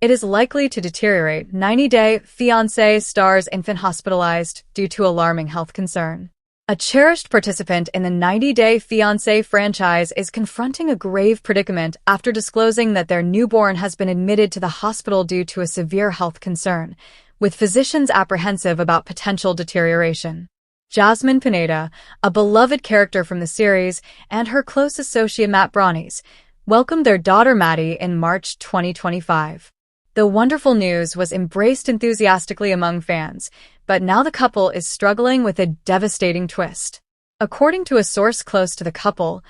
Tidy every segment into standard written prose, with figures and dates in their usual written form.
It is likely to deteriorate. 90-Day Fiancé stars infant hospitalized due to alarming health concern. A cherished participant in the 90-Day Fiancé franchise is confronting a grave predicament after disclosing that their newborn has been admitted to the hospital due to a severe health concern, with physicians apprehensive about potential deterioration. Jasmine Pineda, a beloved character from the series, and her close associate Branis, welcomed their daughter Maddie in March 2025. The wonderful news was embraced enthusiastically among fans, but now the couple is struggling with a devastating twist. According to a source close to the couple,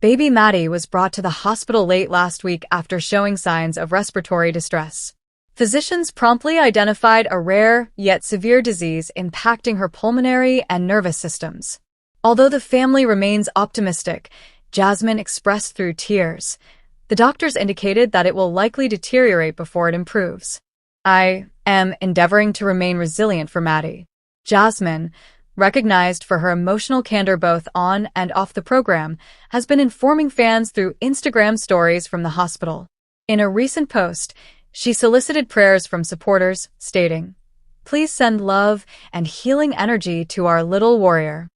baby Maddie was brought to the hospital late last week after showing signs of respiratory distress. Physicians promptly identified a rare yet severe disease impacting her pulmonary and nervous systems. Although the family remains optimistic, Jasmine expressed through tears, the doctors indicated that it will likely deteriorate before it improves. I am endeavoring to remain resilient for Maddie. Jasmine, recognized for her emotional candor both on and off the program, has been informing fans through Instagram stories from the hospital. In a recent post, she solicited prayers from supporters, stating, "Please send love and healing energy to our little warrior.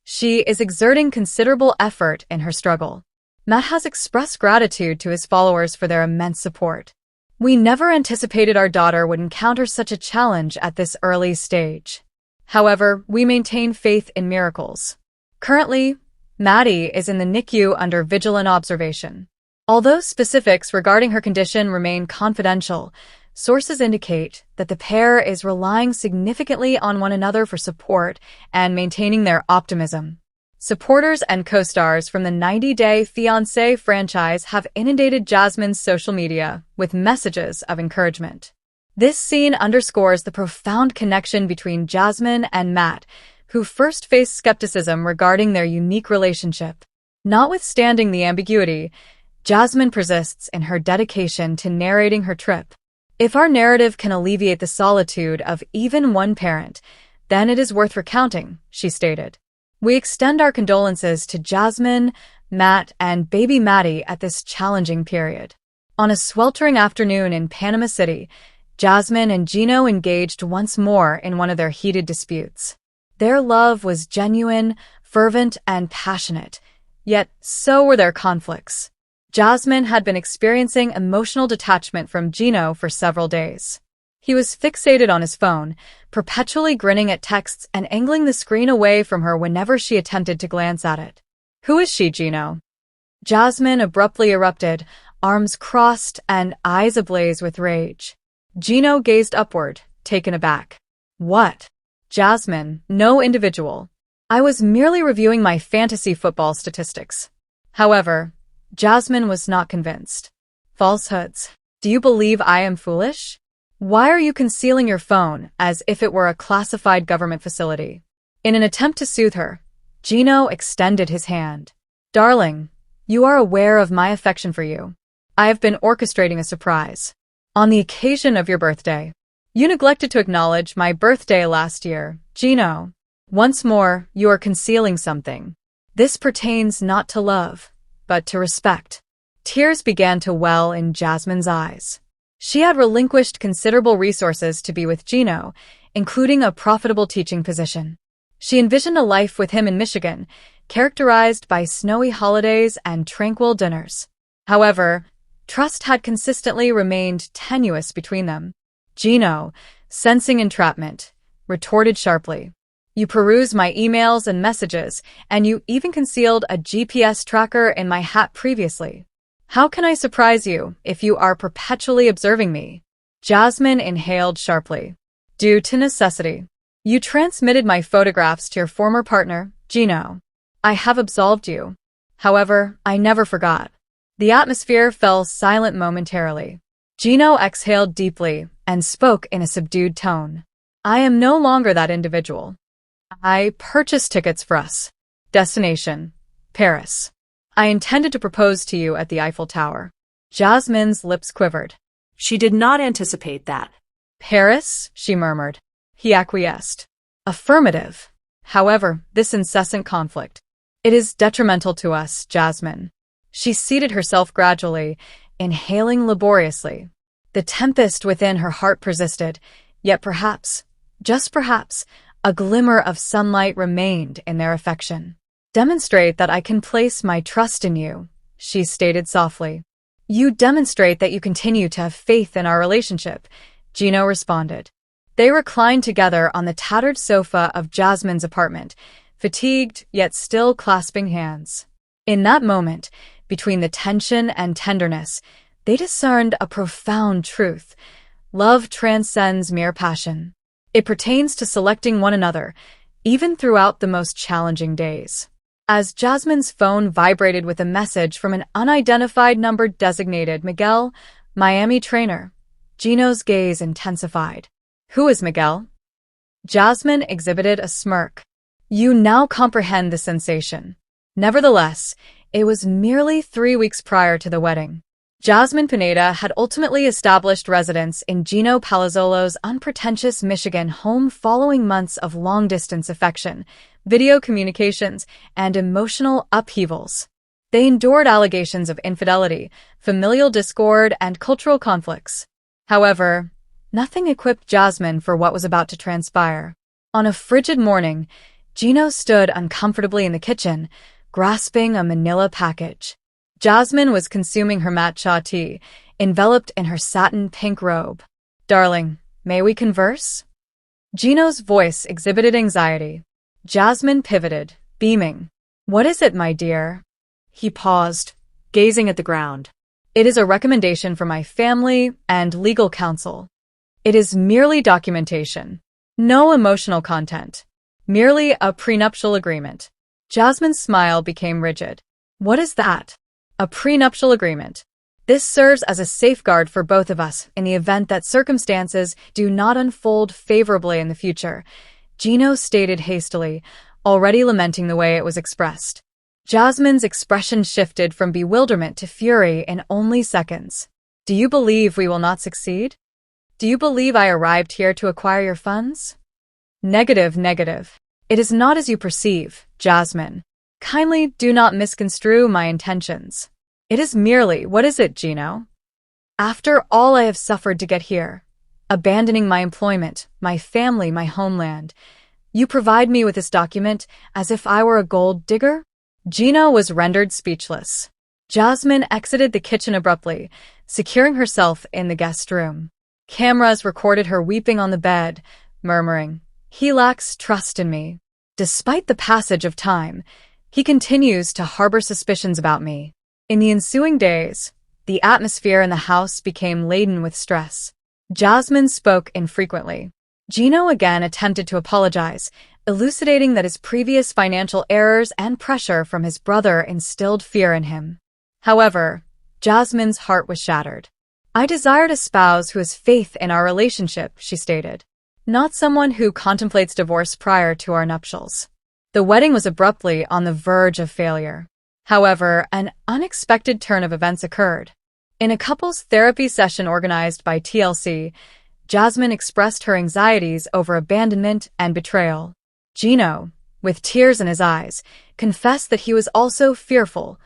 She is exerting considerable effort in her struggle." Matt has expressed gratitude to his followers for their immense support. "We never anticipated our daughter would encounter such a challenge at this early stage. However, we maintain faith in miracles." Currently, Maddie is in the NICU under vigilant observation. Although specifics regarding her condition remain confidential, sources indicate that the pair is relying significantly on one another for support and maintaining their optimism. Supporters and co-stars from the 90-Day Fiancé franchise have inundated Jasmine's social media with messages of encouragement. This scene underscores the profound connection between Jasmine and Matt, who first faced skepticism regarding their unique relationship. Notwithstanding the ambiguity, Jasmine persists in her dedication to narrating her trip. "If our narrative can alleviate the solitude of even one parent, then it is worth recounting," she stated. "We extend our condolences to Jasmine, Matt, and baby Maddie at this challenging period." On a sweltering afternoon in Panama City, Jasmine and Gino engaged once more in one of their heated disputes. Their love was genuine, fervent, and passionate, yet so were their conflicts. Jasmine had been experiencing emotional detachment from Gino for several days. He was fixated on his phone, perpetually grinning at texts and angling the screen away from her whenever she attempted to glance at it. "Who is she, Gino?" Jasmine abruptly erupted, arms crossed and eyes ablaze with rage. Gino gazed upward, taken aback. "What?" "Jasmine, no individual. I was merely reviewing my fantasy football statistics." However, Jasmine was not convinced. "Falsehoods. Do you believe I am foolish? Why are you concealing your phone as if it were a classified government facility?" In an attempt to soothe her, Gino extended his hand. "Darling, you are aware of my affection for you. I have been orchestrating a surprise. On the occasion of your birthday. You neglected to acknowledge my birthday last year, Gino. Once more, you are concealing something. This pertains not to love, but to respect." Tears began to well in Jasmine's eyes. She had relinquished considerable resources to be with Gino, including a profitable teaching position. She envisioned a life with him in Michigan, characterized by snowy holidays and tranquil dinners. However, trust had consistently remained tenuous between them. Gino, sensing entrapment, retorted sharply. "You peruse my emails and messages, and you even concealed a GPS tracker in my hat previously. How can I surprise you if you are perpetually observing me?" Jasmine inhaled sharply. "Due to necessity. You transmitted my photographs to your former partner, Gino. I have absolved you. However, I never forgot." The atmosphere fell silent momentarily. Gino exhaled deeply and spoke in a subdued tone. "I am no longer that individual. I purchased tickets for us. Destination, Paris. I intended to propose to you at the Eiffel Tower." Jasmine's lips quivered. She did not anticipate that. "Paris?" she murmured. He acquiesced. "Affirmative. However, this incessant conflict. It is detrimental to us, Jasmine." She seated herself gradually, inhaling laboriously. The tempest within her heart persisted, yet perhaps, just perhaps, a glimmer of sunlight remained in their affection. "Demonstrate that I can place my trust in you," she stated softly. "You demonstrate that you continue to have faith in our relationship," Gino responded. They reclined together on the tattered sofa of Jasmine's apartment, fatigued yet still clasping hands. In that moment, between the tension and tenderness, they discerned a profound truth. Love transcends mere passion. It pertains to selecting one another, even throughout the most challenging days. As Jasmine's phone vibrated with a message from an unidentified number designated Miguel, Miami trainer, Gino's gaze intensified. "Who is Miguel?" Jasmine exhibited a smirk. "You now comprehend the sensation." Nevertheless, it was merely 3 weeks prior to the wedding. Jasmine Pineda had ultimately established residence in Gino Palazzolo's unpretentious Michigan home following months of long-distance affection, video communications, and emotional upheavals. They endured allegations of infidelity, familial discord, and cultural conflicts. However, nothing equipped Jasmine for what was about to transpire. On a frigid morning, Gino stood uncomfortably in the kitchen, grasping a manila package. Jasmine was consuming her matcha tea, enveloped in her satin pink robe. "Darling, may we converse?" Gino's voice exhibited anxiety. Jasmine pivoted, beaming. "What is it, my dear?" He paused, gazing at the ground. "It is a recommendation from my family and legal counsel. It is merely documentation. No emotional content. Merely a prenuptial agreement." Jasmine's smile became rigid. "What is that?" "A prenuptial agreement. This serves as a safeguard for both of us in the event that circumstances do not unfold favorably in the future," Gino stated hastily, already lamenting the way it was expressed. Jasmine's expression shifted from bewilderment to fury in only seconds. "Do you believe we will not succeed? Do you believe I arrived here to acquire your funds?" Negative. It is not as you perceive, Jasmine. Kindly do not misconstrue my intentions. It is merely, what is it, Gino? After all I have suffered to get here, abandoning my employment, my family, my homeland, you provide me with this document as if I were a gold digger? Gino was rendered speechless. Jasmine exited the kitchen abruptly, securing herself in the guest room. Cameras recorded her weeping on the bed, murmuring, "He lacks trust in me. Despite the passage of time, he continues to harbor suspicions about me." In the ensuing days, the atmosphere in the house became laden with stress. Jasmine spoke infrequently. Gino again attempted to apologize, elucidating that his previous financial errors and pressure from his brother instilled fear in him. However, Jasmine's heart was shattered. "I desired a spouse who has faith in our relationship," she stated, "not someone who contemplates divorce prior to our nuptials." The wedding was abruptly on the verge of failure. However, an unexpected turn of events occurred. In a couples therapy session organized by TLC, Jasmine expressed her anxieties over abandonment and betrayal. Gino, with tears in his eyes, confessed that he was also fearful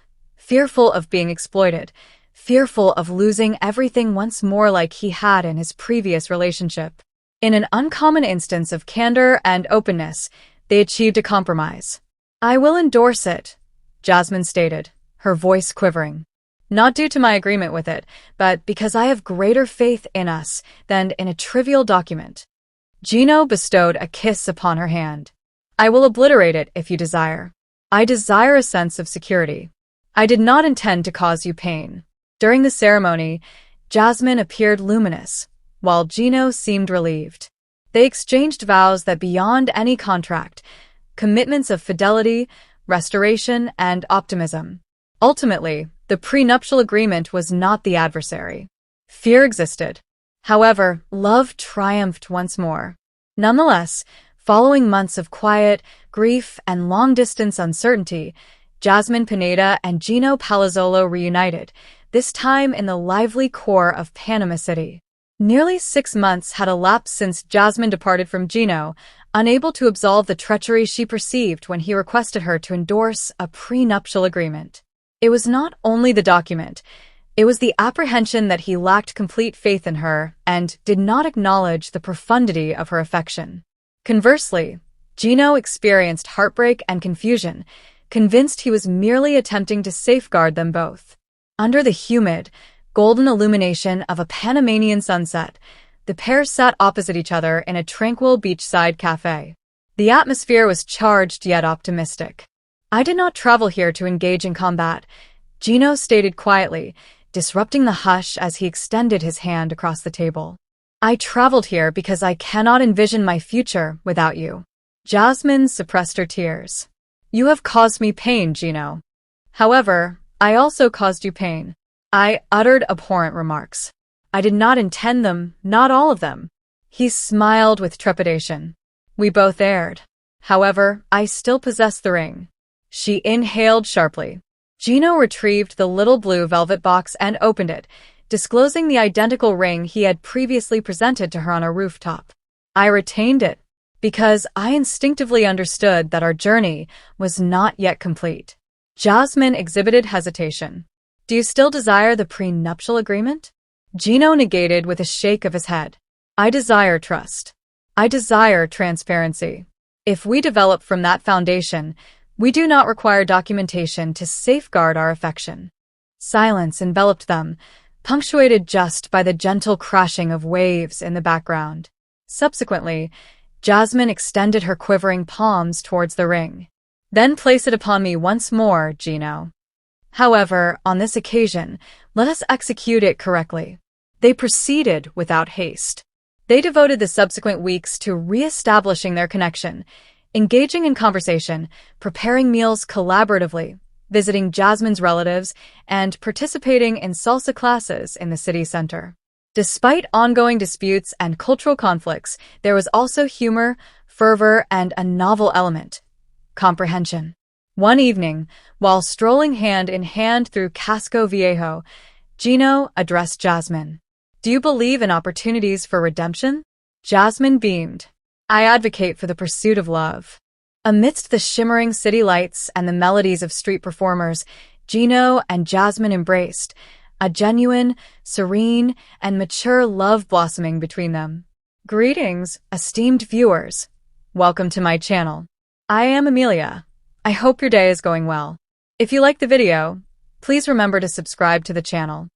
of being exploited, fearful of losing everything once more like he had in his previous relationship. In an uncommon instance of candor and openness, they achieved a compromise. "I will endorse it," Jasmine stated, her voice quivering. "Not due to my agreement with it, but because I have greater faith in us than in a trivial document." Gino bestowed a kiss upon her hand. "I will obliterate it if you desire. I desire a sense of security. I did not intend to cause you pain." During the ceremony, Jasmine appeared luminous, while Gino seemed relieved. They exchanged vows that beyond any contract, commitments of fidelity, restoration, and optimism. Ultimately, the prenuptial agreement was not the adversary. Fear existed. However, love triumphed once more. Nonetheless, following months of quiet, grief, and long-distance uncertainty, Jasmine Pineda and Gino Palazzolo reunited, this time in the lively core of Panama City. Nearly 6 months had elapsed since Jasmine departed from Gino, unable to absolve the treachery she perceived when he requested her to endorse a prenuptial agreement. It was not only the document. It was the apprehension that he lacked complete faith in her and did not acknowledge the profundity of her affection. Conversely, Gino experienced heartbreak and confusion, convinced he was merely attempting to safeguard them both. Under the humid, golden illumination of a Panamanian sunset, the pair sat opposite each other in a tranquil beachside cafe. The atmosphere was charged yet optimistic. "I did not travel here to engage in combat," Gino stated quietly, disrupting the hush as he extended his hand across the table. "I traveled here because I cannot envision my future without you." Jasmine suppressed her tears. "You have caused me pain, Gino. However, I also caused you pain." I uttered abhorrent remarks. "I did not intend them, not all of them." He smiled with trepidation. "We both erred. However, I still possess the ring." She inhaled sharply. Gino retrieved the little blue velvet box and opened it, disclosing the identical ring he had previously presented to her on a rooftop. "I retained it because I instinctively understood that our journey was not yet complete." Jasmine exhibited hesitation. "Do you still desire the prenuptial agreement?" Gino negated with a shake of his head. "I desire trust. I desire transparency. If we develop from that foundation, we do not require documentation to safeguard our affection." Silence enveloped them, punctuated just by the gentle crashing of waves in the background. Subsequently, Jasmine extended her quivering palms towards the ring. "Then place it upon me once more, Gino. However, on this occasion, let us execute it correctly." They proceeded without haste. They devoted the subsequent weeks to re-establishing their connection, engaging in conversation, preparing meals collaboratively, visiting Jasmine's relatives, and participating in salsa classes in the city center. Despite ongoing disputes and cultural conflicts, there was also humor, fervor, and a novel element: comprehension. One evening, while strolling hand in hand through Casco Viejo, Gino addressed Jasmine. "Do you believe in opportunities for redemption?" Jasmine beamed. "I advocate for the pursuit of love." Amidst the shimmering city lights and the melodies of street performers, Gino and Jasmine embraced, a genuine, serene, and mature love blossoming between them. Greetings, esteemed viewers. Welcome to my channel. I am Amelia. I hope your day is going well. If you like the video, please remember to subscribe to the channel.